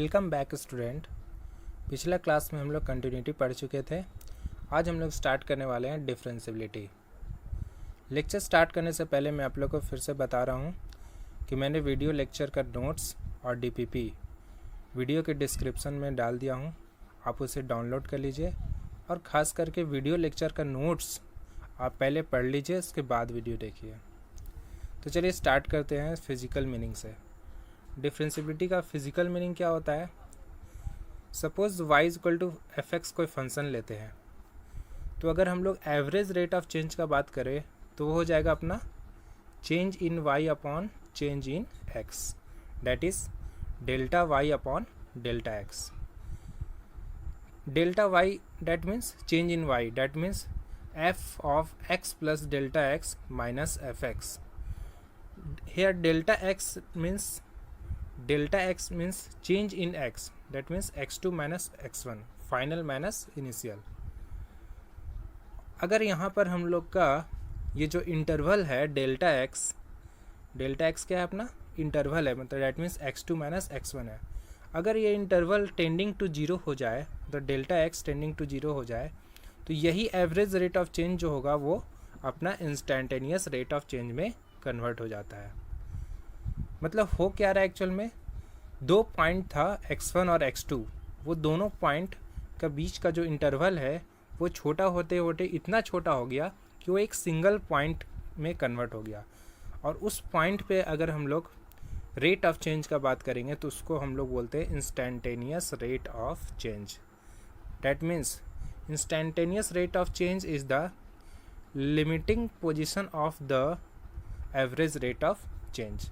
Welcome back student. पिछला class में हम लोग कंटिन्यूटी पढ़ चुके थे। आज हम लोग स्टार्ट करने वाले हैं डिफरेंशियबिलिटी। लेक्चर स्टार्ट करने से पहले मैं आप लोग को फिर से बता रहा हूँ कि मैंने वीडियो लेक्चर का नोट्स और डीपीपी वीडियो के डिस्क्रिप्शन में डाल दिया हूँ। आप उसे डाउनलोड कर लीजिए और ख़ास करके वीडियो लेक्चर का नोट्स आप पहले पढ़ लीजिए, उसके बाद वीडियो देखिए। तो चलिए स्टार्ट करते हैं फिज़िकल मीनिंग से। डिफरेंशियबिलिटी का फिज़िकल मीनिंग क्या होता है? Suppose y equal to f x कोई फंक्शन लेते हैं, तो अगर हम लोग एवरेज रेट ऑफ चेंज का बात करें तो वो हो जाएगा अपना change in y upon change in x, that is delta y upon delta x। Delta y that means change in y, that means f of x plus delta x minus fx. Here delta x means change in x, that means x2 minus x1, final minus initial. अगर यहाँ पर हम लोग का ये जो interval है delta x क्या है? अपना इंटरवल है, मतलब that means x2 minus x1 है। अगर ये इंटरवल टेंडिंग टू जीरो हो जाए, तो delta x tending to zero हो जाए, तो यही एवरेज रेट ऑफ चेंज जो होगा वो अपना इंस्टेंटेनियस रेट ऑफ चेंज में कन्वर्ट हो जाता है। मतलब हो क्या रहा है एक्चुअल में, दो पॉइंट था x1 और x2, वो दोनों पॉइंट का बीच का जो इंटरवल है वो छोटा होते होते इतना छोटा हो गया कि वो एक सिंगल पॉइंट में कन्वर्ट हो गया। और उस पॉइंट पे अगर हम लोग रेट ऑफ चेंज का बात करेंगे तो उसको हम लोग बोलते हैं instantaneous rate of change. That means instantaneous rate of change is the limiting position of the average rate of change.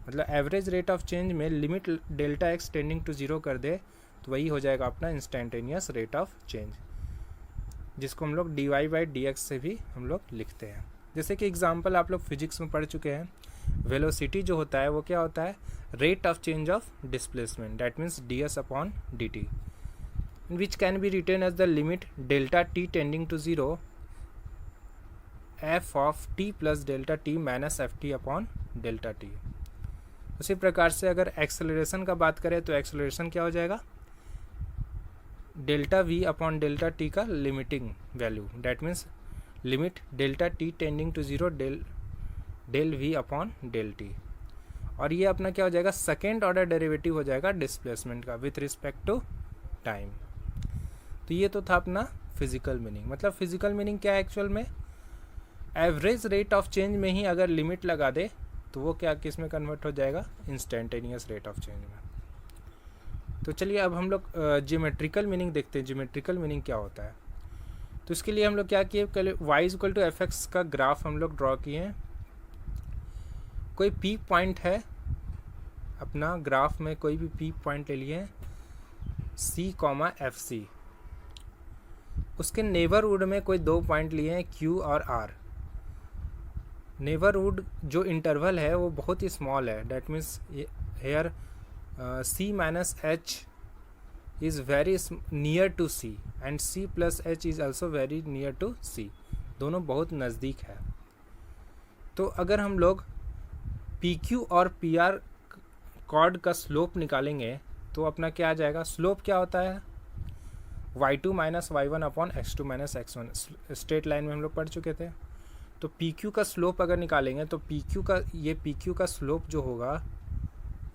मतलब एवरेज रेट ऑफ चेंज में limit delta x tending to zero कर दे तो वही हो जाएगा अपना इंस्टेंटेनियस रेट ऑफ चेंज, जिसको हम लोग dy बाई डी एक्स से भी हम लोग लिखते हैं। जैसे कि एग्जांपल आप लोग फिजिक्स में पढ़ चुके हैं, वेलोसिटी जो होता है वो क्या होता है? Rate of change of displacement, that means ds upon dt, which can be written as the limit delta t tending to zero f of t plus delta t minus f t upon delta t. उसी प्रकार से अगर acceleration का बात करें तो acceleration क्या हो जाएगा? Delta v upon delta t का limiting value, that means limit delta t tending to zero del v upon del t। और ये अपना क्या हो जाएगा? सेकेंड ऑर्डर डेरिवेटिव हो जाएगा डिस्प्लेसमेंट का विथ रिस्पेक्ट टू टाइम। तो ये तो था अपना फिजिकल मीनिंग। मतलब फिजिकल मीनिंग क्या है एक्चुअल में? एवरेज रेट ऑफ चेंज में ही अगर लिमिट लगा दे तो वो क्या किस में कन्वर्ट हो जाएगा? इंस्टेंटेनियस रेट ऑफ चेंज में। तो चलिए अब हम लोग ज्योमेट्रिकल मीनिंग देखते हैं। ज्योमेट्रिकल मीनिंग क्या होता है? तो इसके लिए हम लोग क्या किए, पहले y equal to f x का ग्राफ हम लोग ड्रॉ किए हैं। कोई पी पॉइंट है अपना ग्राफ में, कोई भी पी पॉइंट ले लिए c कॉमा एफ सी। उसके नेबरहुड में कोई दो पॉइंट लिए हैं q और r। नेबरहुड जो इंटरवल है वो बहुत ही स्मॉल है, that means here c minus h is very near to c and c plus h is also very near to c, दोनों बहुत नज़दीक है। तो अगर हम लोग pq और pr कॉर्ड का स्लोप निकालेंगे तो अपना क्या आ जाएगा? स्लोप क्या होता है? y2 minus y1 upon x2 minus x1, straight line में हम लोग पढ़ चुके थे। तो pq का स्लोप अगर निकालेंगे तो pq का स्लोप जो होगा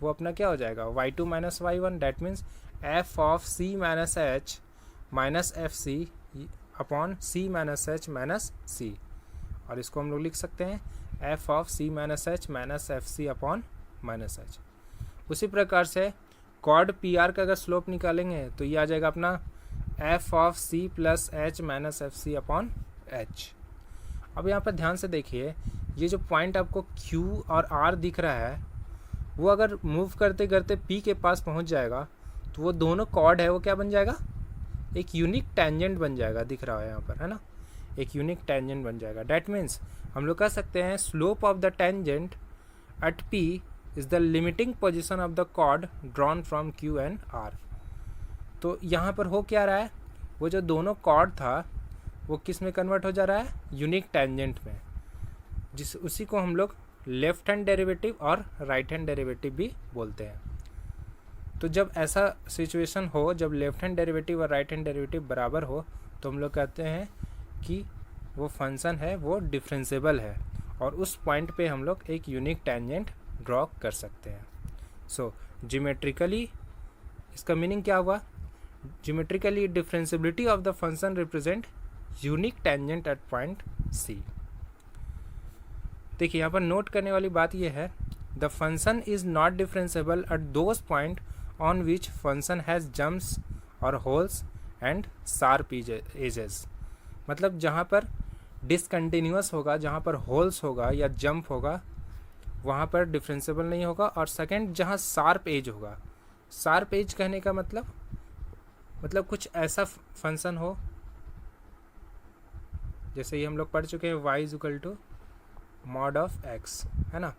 वो अपना क्या हो जाएगा? y2 minus y1, that means f of c minus h minus f c upon c minus h minus c। और इसको हम लोग लिख सकते हैं f of c minus h minus f c upon minus h। उसी प्रकार से कॉर्ड pr का अगर स्लोप निकालेंगे तो ये आ जाएगा अपना f of c plus h minus f c upon h। अब यहाँ पर ध्यान से देखिए, ये जो पॉइंट आपको q और r दिख रहा है वो अगर मूव करते करते p के पास पहुँच जाएगा तो वो दोनों कॉर्ड है वो क्या बन जाएगा? एक यूनिक टेंजेंट बन जाएगा, दिख रहा है यहाँ पर, है ना? एक यूनिक टेंजेंट बन जाएगा। डैट मीन्स हम लोग कह सकते हैं slope of the tangent at p is the limiting position of the chord drawn from q and r। तो यहाँ पर हो क्या रहा है? वो जो दोनों कॉर्ड था वो किस में कन्वर्ट हो जा रहा है? यूनिक टेंजेंट में, उसी को हम लोग लेफ्ट हैंड डेरिवेटिव और राइट हैंड डेरिवेटिव भी बोलते हैं। तो जब ऐसा सिचुएशन हो, जब लेफ्ट हैंड डेरिवेटिव और राइट हैंड डेरिवेटिव बराबर हो, तो हम लोग कहते हैं कि वो फंक्शन है वो डिफरेंशिएबल है, और उस पॉइंट पे हम लोग एक यूनिक टेंजेंट ड्रॉ कर सकते हैं। सो ज्योमेट्रिकली इसका मीनिंग क्या हुआ? Geometrically differentiability of the function represent unique tangent at point c. देखिए यहाँ पर नोट करने वाली बात यह है, the function is not differentiable at those points on which function has jumps और होल्स एंड शार्प एजेस। मतलब जहाँ पर डिसकंटिन्यूअस होगा, जहाँ पर होल्स होगा या जंप होगा, वहाँ पर डिफरेंशिएबल नहीं होगा। और सेकंड, जहाँ शार्प एज होगा, शार्प एज कहने का मतलब कुछ ऐसा फंक्शन हो, जैसे ये हम लोग पढ़ चुके हैं y is equal to mod of x, है ना।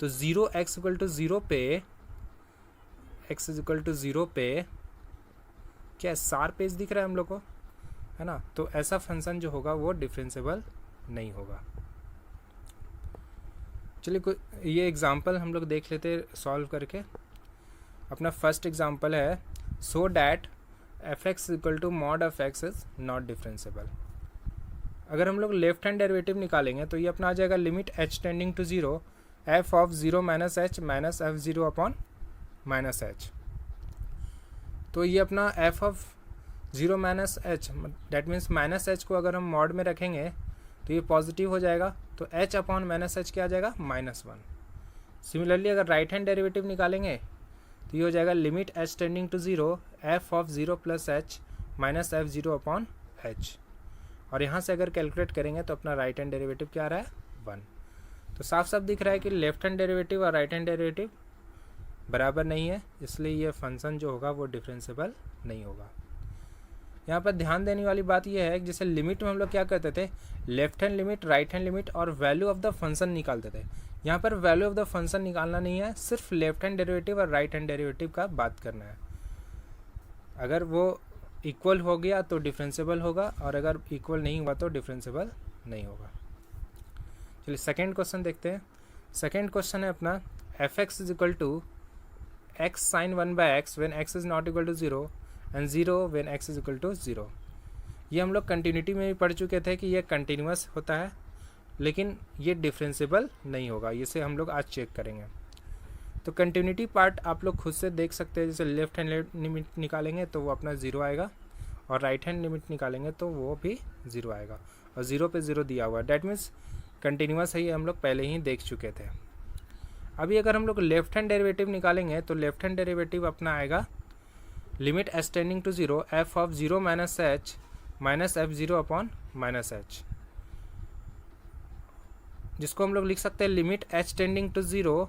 तो 0x इक्वल टू 0 पे, x इज इक्वल टू 0 पे क्या शार्प एज दिख रहा है हम लोग को, है ना। तो ऐसा फंक्शन जो होगा वो डिफरेंशिएबल नहीं होगा। चलिए ये एग्जांपल हम लोग देख लेते हैं सॉल्व करके। अपना फर्स्ट एग्जांपल है, so that f x equal to mod of x is not differentiable. अगर हम लोग लेफ्ट हैंड डेरिवेटिव निकालेंगे तो ये अपना आ जाएगा limit h tending to 0 f of 0 minus h minus f 0 upon minus h. तो ये अपना f of 0 minus h, that means minus h को अगर हम मॉड में रखेंगे तो ये पॉजिटिव हो जाएगा, तो एच अपॉन माइनस एच क्या आ जाएगा? -1। सिमिलरली अगर राइट हैंड डेरिवेटिव निकालेंगे तो ये हो जाएगा limit h tending to 0 f of 0 plus h minus f 0 upon h. और यहाँ से अगर कैलकुलेट करेंगे तो अपना राइट हैंड डेरिवेटिव क्या आ रहा है? 1। तो साफ साफ दिख रहा है कि लेफ्ट हैंड डेरिवेटिव और राइट हैंड डेरिवेटिव बराबर नहीं है, इसलिए ये फंक्शन जो होगा वो डिफरेंशिएबल नहीं होगा। यहाँ पर ध्यान देने वाली बात यह है कि जैसे लिमिट में हम लोग क्या करते थे, left hand limit, right hand limit और वैल्यू ऑफ द फंक्शन निकालते थे। यहाँ पर वैल्यू ऑफ द फंक्शन निकालना नहीं है, सिर्फ लेफ्ट हैंड डेरिवेटिव और राइट हैंड डेरिवेटिव का बात करना है। अगर वो इक्वल हो गया तो डिफरेंशिएबल होगा, और अगर इक्वल नहीं हुआ तो डिफरेंशिएबल नहीं होगा। चलिए सेकेंड क्वेश्चन देखते हैं। सेकेंड क्वेश्चन है अपना, f x is equal to x sine 1/x when x is not equal to 0 and 0 when x is equal to 0। ये हम लोग कंटिन्यूटी में भी पढ़ चुके थे कि ये कंटिन्यूअस होता है, लेकिन ये डिफरेंशिएबल नहीं होगा। इसे हम लोग आज चेक करेंगे। तो कंटिन्यूटी पार्ट आप लोग खुद से देख सकते हैं। जैसे लेफ्ट हैंड लिमिट निकालेंगे तो वो अपना 0 आएगा, और राइट हैंड लिमिट निकालेंगे तो वो भी 0 आएगा, और 0 पे 0 दिया हुआ है, डैट मीन्स कंटिन्यूअस है। ये हम लोग पहले ही देख चुके थे। अभी अगर हम लोग लेफ्ट हैंड डेरिवेटिव निकालेंगे तो लेफ्ट हैंड डेरिवेटिव अपना आएगा limit h tending to 0 f of 0 minus h minus f 0 upon minus h, जिसको हम लोग लिख सकते हैं limit h tending to 0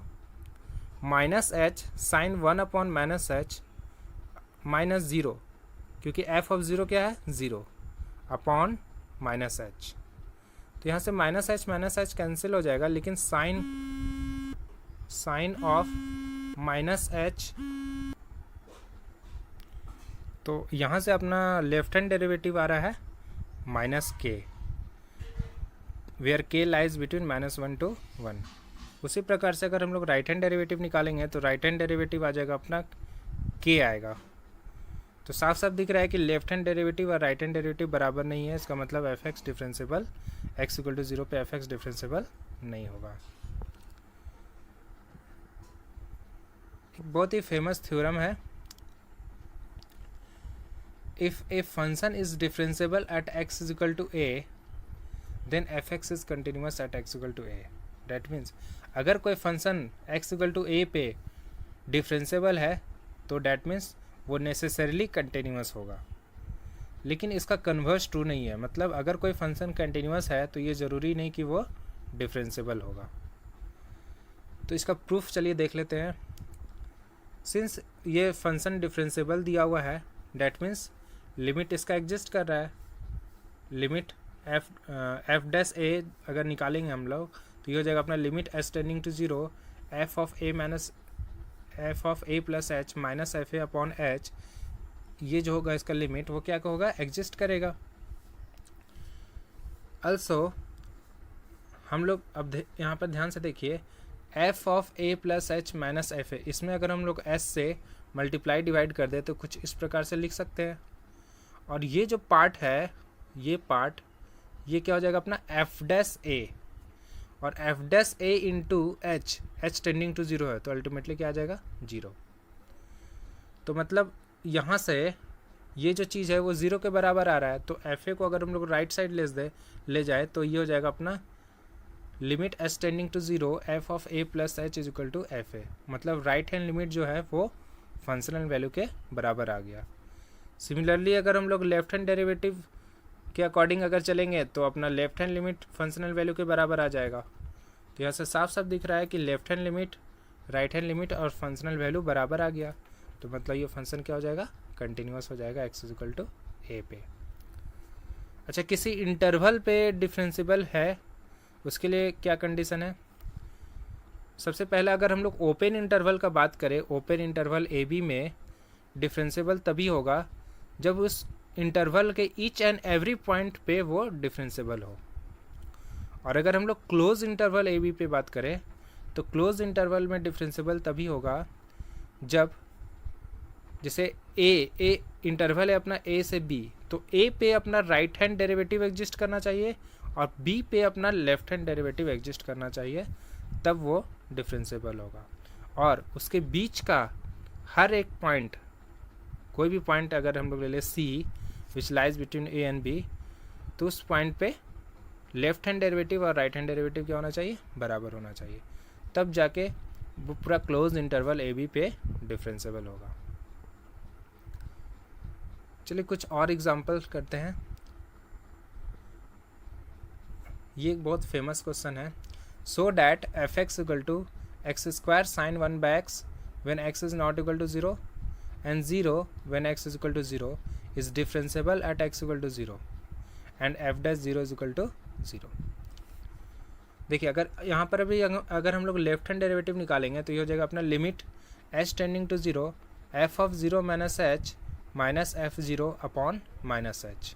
minus h sine 1 upon minus h minus 0, क्योंकि एफ ऑफ 0 क्या है? 0 अपॉन माइनस एच। तो यहाँ से माइनस एच कैंसिल हो जाएगा, लेकिन साइन ऑफ माइनस एच, तो यहाँ से अपना लेफ्ट हैंड डेरिवेटिव आ रहा है माइनस के, वेयर के लाइज बिटवीन -1 to 1। उसी प्रकार से अगर हम लोग राइट हैंड डेरिवेटिव निकालेंगे तो राइट हैंड डेरिवेटिव आ जाएगा अपना के आएगा। तो साफ साफ दिख रहा है कि लेफ्ट हैंड डेरिवेटिव और राइट हैंड डेरिवेटिव बराबर नहीं है। इसका मतलब f x differentiable, x equal to 0 पे एफ एक्स डिफरेंशिएबल नहीं होगा। एक बहुत ही फेमस थ्योरम है, if a function is differentiable at x is equal to a then f x is continuous at x equal to a। That means अगर कोई function x equal to a पे differentiable है तो that means वो necessarily continuous होगा। लेकिन इसका converse true नहीं है, मतलब अगर कोई फंक्शन कंटिन्यूअस है तो ये ज़रूरी नहीं कि वो डिफरेंशिएबल होगा। तो इसका प्रूफ चलिए देख लेते हैं। सिंस ये फंक्शन डिफरेंशिएबल दिया हुआ है, डैट मीन्स लिमिट इसका एग्जिस्ट कर रहा है। लिमिट एफ डैश ए अगर निकालेंगे हम लोग तो ये हो जाएगा अपना limit h tending to 0 f of a minus f of a plus h minus f a upon h. ये जो होगा इसका लिमिट वो क्या होगा? एग्जिस्ट करेगा। अल्सो हम लोग अब यहाँ पर ध्यान से देखिए, F of a plus h minus f ए, इसमें अगर हम लोग एस से मल्टीप्लाई डिवाइड कर दे तो कुछ इस प्रकार से लिख सकते हैं। और ये जो पार्ट है, ये पार्ट, ये क्या हो जाएगा अपना एफ डैश ए, और f dash a into h, h tending to zero है तो अल्टीमेटली क्या आ जाएगा 0। तो मतलब यहाँ से ये जो चीज़ है वो 0 के बराबर आ रहा है, तो एफ ए को अगर हम लोग राइट साइड ले जाए तो ये हो जाएगा अपना limit h tending to 0 f of a plus h is equal to f a. मतलब राइट हैंड लिमिट जो है वो फंक्शनल वैल्यू के बराबर आ गया। सिमिलरली अगर हम लोग लेफ्ट हैंड डेरिवेटिव के अकॉर्डिंग अगर चलेंगे तो अपना left hand limit functional value के बराबर आ जाएगा। तो यहाँ से साफ साफ दिख रहा है कि left hand limit, right hand limit और फंक्शनल वैल्यू बराबर आ गया। तो मतलब ये फंक्शन क्या हो जाएगा, कंटिन्यूअस हो जाएगा एक्स इज इक्वल टू ए पे। अच्छा, किसी इंटरवल पे डिफरेंशियल है, उसके लिए क्या कंडीशन है? सबसे पहले अगर हम लोग ओपन इंटरवल का बात करें, ओपन इंटरवल ए बी में डिफरेंशिएबल तभी होगा जब उस इंटरवल के ईच एंड एवरी पॉइंट पे वो डिफरेंशिएबल हो। और अगर हम लोग क्लोज इंटरवल ए बी पे बात करें तो क्लोज इंटरवल में डिफरेंशिएबल तभी होगा जब, जैसे ए इंटरवल है अपना ए से बी, तो ए पे अपना राइट हैंड डेरिवेटिव एग्जिस्ट करना चाहिए और बी पे अपना लेफ्ट हैंड डेरिवेटिव एग्जिस्ट करना चाहिए, तब वो डिफरेंशिएबल होगा। और उसके बीच का हर एक पॉइंट, कोई भी पॉइंट अगर हम लोग ले लें c which lies between a and b, तो उस पॉइंट पे लेफ्ट हैंड डेरिवेटिव और राइट हैंड डेरिवेटिव क्या होना चाहिए, बराबर होना चाहिए, तब जाके वो पूरा क्लोज इंटरवल ए बी पे डिफरेंशिएबल होगा। चलिए कुछ और एग्जाम्पल करते हैं। ये एक बहुत फेमस क्वेश्चन है। So that f x equal to x square sine 1 by x when x is not equal to 0 and 0 when x is equal to 0 is differentiable at x equal to 0 and f dash 0 is equal to 0। देखिए अगर यहाँ पर अभी अगर हम लोग left hand derivative निकालेंगे तो ये हो जाएगा अपना limit h tending to 0 f of 0 minus h minus f 0 upon minus h.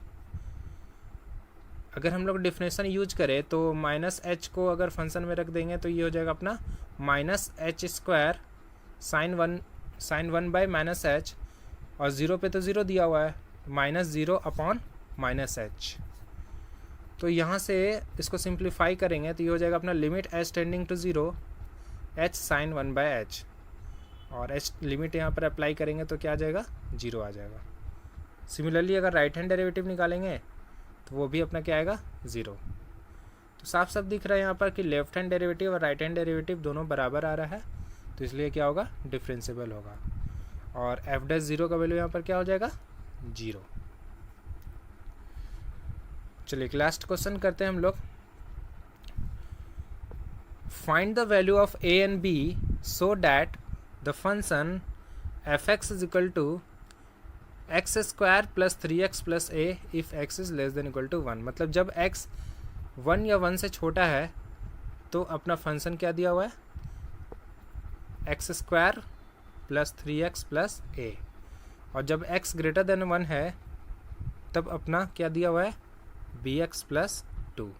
अगर हम लोग डिफिनेशन यूज करें तो माइनस एच को अगर फंक्शन में रख देंगे तो ये हो जाएगा अपना minus H square sine 1 bye minus H, और 0 पे तो 0 दिया हुआ है, माइनस 0 अपॉन माइनस एच। तो यहाँ से इसको सिंप्लीफाई करेंगे तो ये हो जाएगा अपना limit h tending to 0 h sine 1 by h, और एच लिमिट यहाँ पर अप्लाई करेंगे तो क्या आ जाएगा, 0 आ जाएगा। सिमिलरली अगर राइट हैंड डेरिवेटिव निकालेंगे तो वो भी अपना क्या आएगा, 0। तो साफ साफ दिख रहा है यहाँ पर कि लेफ्ट हैंड डेरिवेटिव और राइट हैंड डेरिवेटिव दोनों बराबर आ रहा है, तो इसलिए क्या होगा, डिफरेंशिएबल होगा। और एफ डैश 0 का वैल्यू यहाँ पर क्या हो जाएगा, 0। चलिए लास्ट क्वेश्चन करते हैं हम लोग। Find the value of a and b so that the function f x is equal to x square plus 3x plus a if x is less than equal to 1। मतलब जब x 1 या 1 से छोटा है तो अपना फंक्शन क्या दिया हुआ है, x square plus 3x plus a, और जब x ग्रेटर देन 1 है तब अपना क्या दिया हुआ है, bx प्लस 2।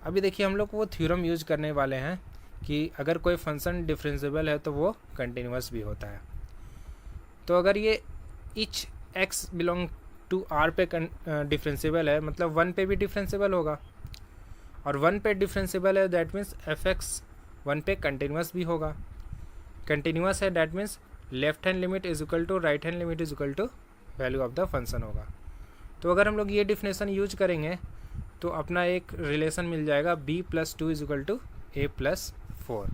अभी देखिए हम लोग वो थ्योरम यूज करने वाले हैं कि अगर कोई फंक्शन डिफरेंशिएबल है तो वो कंटिन्यूअस भी होता है। तो अगर ये each x belong to r पे डिफरेंशिएबल है, मतलब 1 पे भी डिफरेंशिएबल होगा, और 1 पे डिफरेंशिएबल है दैट मीन्स एफ एक्स 1 पे कंटिन्यूअस भी होगा। कंटिन्यूअस है that means left hand limit is equal to right hand limit is equal to value of the function होगा। तो अगर हम लोग ये डिफिनेशन यूज करेंगे तो अपना एक रिलेशन मिल जाएगा b plus 2 is equal to a plus 4।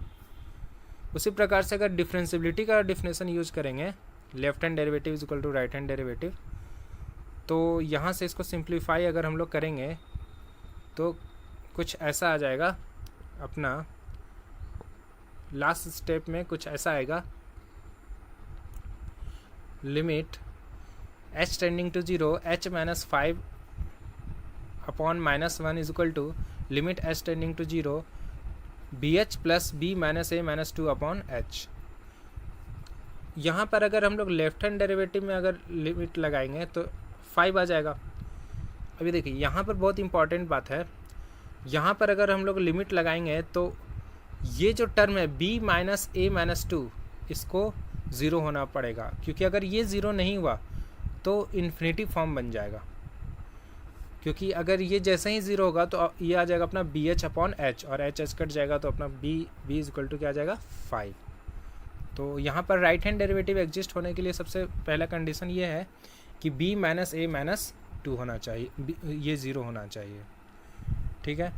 उसी प्रकार से अगर डिफरेंशिएबिलिटी का डिफिनेशन यूज करेंगे, left hand derivative is equal to right hand derivative, तो यहाँ से इसको सिंप्लीफाई अगर हम लोग करेंगे तो कुछ ऐसा आ जाएगा, अपना लास्ट स्टेप में कुछ ऐसा आएगा, limit h tending to 0 h minus 5 upon minus 1 is equal to limit h tending to 0 bh plus b minus a minus 2 upon h। यहाँ पर अगर हम लोग लेफ्ट हैंड डेरिवेटिव में अगर लिमिट लगाएंगे तो 5 आ जाएगा। अभी देखिए यहाँ पर बहुत इंपॉर्टेंट बात है, यहाँ पर अगर हम लोग लिमिट लगाएंगे तो ये जो टर्म है b माइनस a माइनस 2, इसको ज़ीरो होना पड़ेगा, क्योंकि अगर ये ज़ीरो नहीं हुआ तो इन्फिनिटी फॉर्म बन जाएगा, क्योंकि अगर ये जैसे ही ज़ीरो होगा तो ये आ जाएगा अपना बी एच अपॉन एच, और एच एच कट जाएगा तो अपना बी इज इक्वल टू क्या आ जाएगा 5। तो यहाँ पर राइट हैंड डेरिवेटिव एग्जिस्ट होने के लिए सबसे पहला कंडीशन ये है कि b माइनस ए माइनस 2 होना चाहिए, ये ज़ीरो होना चाहिए। ठीक है,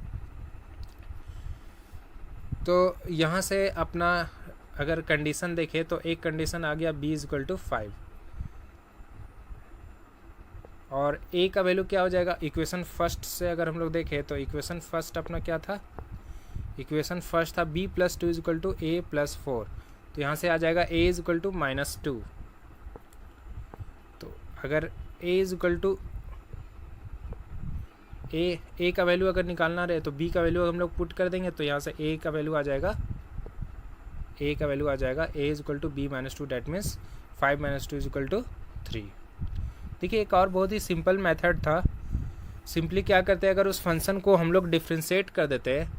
तो यहाँ से अपना अगर कंडीशन देखें तो एक कंडीशन आ गया b इज इक्वल टू 5, और a का वैल्यू क्या हो जाएगा इक्वेशन फर्स्ट से अगर हम लोग देखें तो इक्वेशन फर्स्ट अपना क्या था, इक्वेशन फर्स्ट था b plus 2 is equal to a plus 4, तो यहाँ से आ जाएगा a is equal to minus 2। तो अगर a is equal to a का वैल्यू अगर निकालना रहे तो b का वैल्यू हम लोग पुट कर देंगे, तो यहाँ से a का वैल्यू आ जाएगा a is equal to b minus 2, that means 5 minus 2 is equal to 3। देखिए एक और बहुत ही सिंपल मेथड था। सिंपली क्या करते हैं, अगर उस फंक्शन को हम लोग डिफ्रेंशिएट कर देते हैं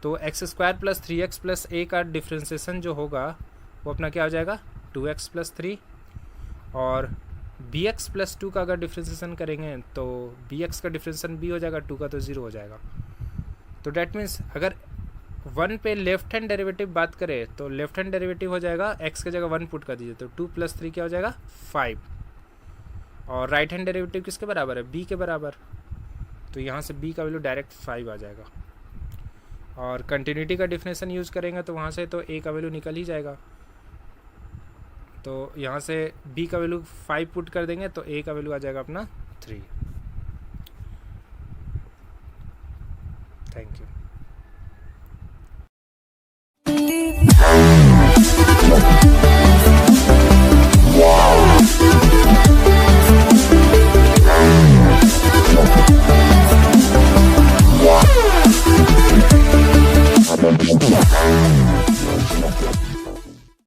तो x square plus 3x plus a का डिफ्रेंशिएशन जो होगा वो अपना क्या हो जाएगा 2x प्लस 3, और bx प्लस 2 का अगर डिफ्रेंशिएशन करेंगे तो bx का डिफ्रेंशिएशन b हो जाएगा, 2 का तो 0 हो जाएगा। तो डैट मीन्स अगर 1 पे लेफ्ट हैंड डेरिवेटिव बात करें तो लेफ्ट हैंड डेरिवेटिव हो जाएगा x की जगह 1 पुट कर दीजिए तो 2 प्लस 3 क्या हो जाएगा 5, और राइट हैंड डेरिवेटिव किसके बराबर है b के बराबर, तो यहाँ से b का वैल्यू डायरेक्ट 5 आ जाएगा। और कंटिन्यूटी का डिफिनेशन यूज़ करेंगे तो वहाँ से तो a का वैल्यू निकल ही जाएगा, तो यहाँ से b का वैल्यू 5 पुट कर देंगे तो a का वैल्यू आ जाएगा अपना 3। Thank you.